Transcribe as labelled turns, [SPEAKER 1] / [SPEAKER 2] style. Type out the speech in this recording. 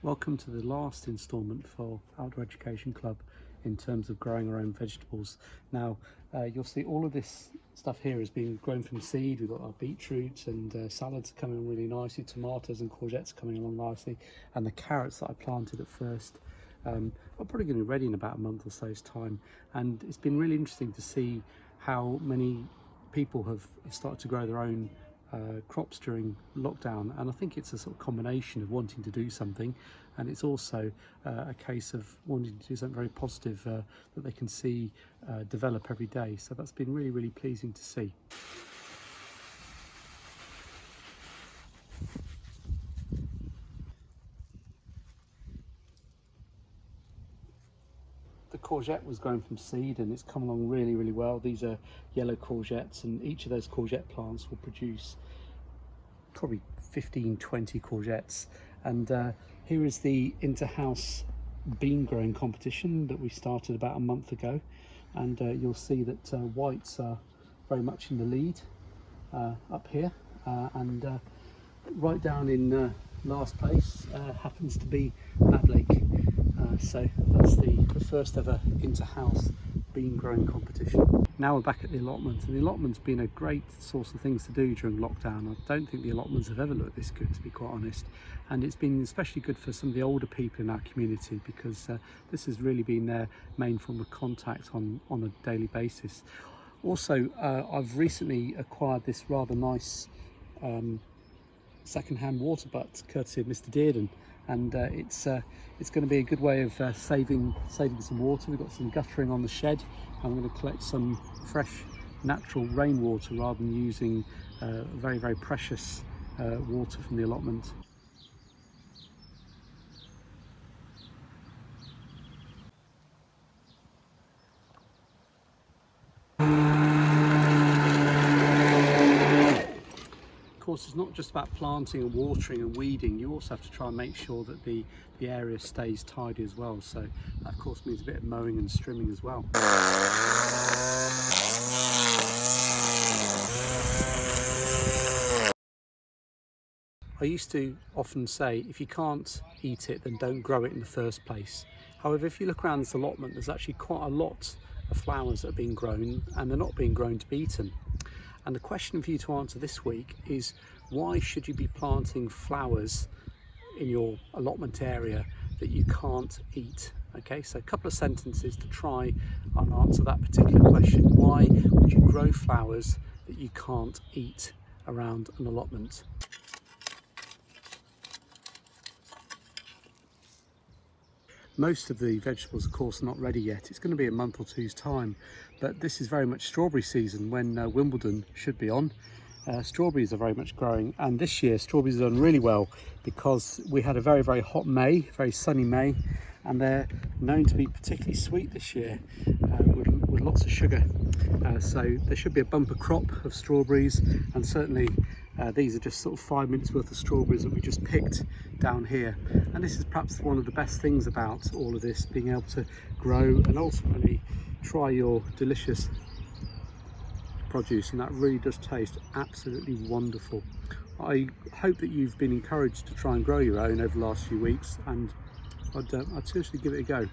[SPEAKER 1] Welcome to the last instalment for Outdoor Education Club in terms of growing our own vegetables. Now you'll see all of this stuff here is being grown from seed. We've got our beetroots and salads coming along really nicely, tomatoes and courgettes coming along nicely, and the carrots that I planted at first are probably going to be ready in about a month or so's time. And it's been really interesting to see how many people have started to grow their own crops during lockdown, and I think it's a sort of combination of wanting to do something, and it's also a case of wanting to do something very positive that they can see develop every day. So that's been really pleasing to see. The courgette was grown from seed and it's come along really well. These are yellow courgettes, and each of those courgette plants will produce probably 15-20 courgettes. And here is the inter-house bean growing competition that we started about a month ago, and you'll see that whites are very much in the lead up here, and right down in last place happens to be Mad Lake. So that's the first ever inter-house bean growing competition. Now we're back at the allotment, and the allotment's been a great source of things to do during lockdown. I don't think the allotments have ever looked this good, to be quite honest, and it's been especially good for some of the older people in our community, because this has really been their main form of contact on a daily basis. Also, I've recently acquired this rather nice second-hand water butt courtesy of Mr. Dearden, and it's going to be a good way of saving some water. We've got some guttering on the shed. I'm going to collect some fresh natural rainwater rather than using very precious water from the allotment. Of course, it's not just about planting and watering and weeding. You also have to try and make sure that the area stays tidy as well. So that of course means a bit of mowing and strimming as well. I used to often say, if you can't eat it, then don't grow it in the first place. However, if you look around this allotment, there's actually quite a lot of flowers that are being grown, and they're not being grown to be eaten. And the question for you to answer this week is, why should you be planting flowers in your allotment area that you can't eat? Okay, so a couple of sentences to try and answer that particular question. Why would you grow flowers that you can't eat around an allotment? Most of the vegetables, of course, are not ready yet. It's going to be a month or two's time, but this is very much strawberry season when Wimbledon should be on. Strawberries are very much growing, and this year strawberries have done really well because we had a very hot May, very sunny May, and they're known to be particularly sweet this year with lots of sugar. So there should be a bumper crop of strawberries, and certainly these are just sort of 5 minutes worth of strawberries that we just picked down here. And this is perhaps one of the best things about all of this, being able to grow and ultimately try your delicious produce, and that really does taste absolutely wonderful. I hope that you've been encouraged to try and grow your own over the last few weeks, and I'd seriously give it a go.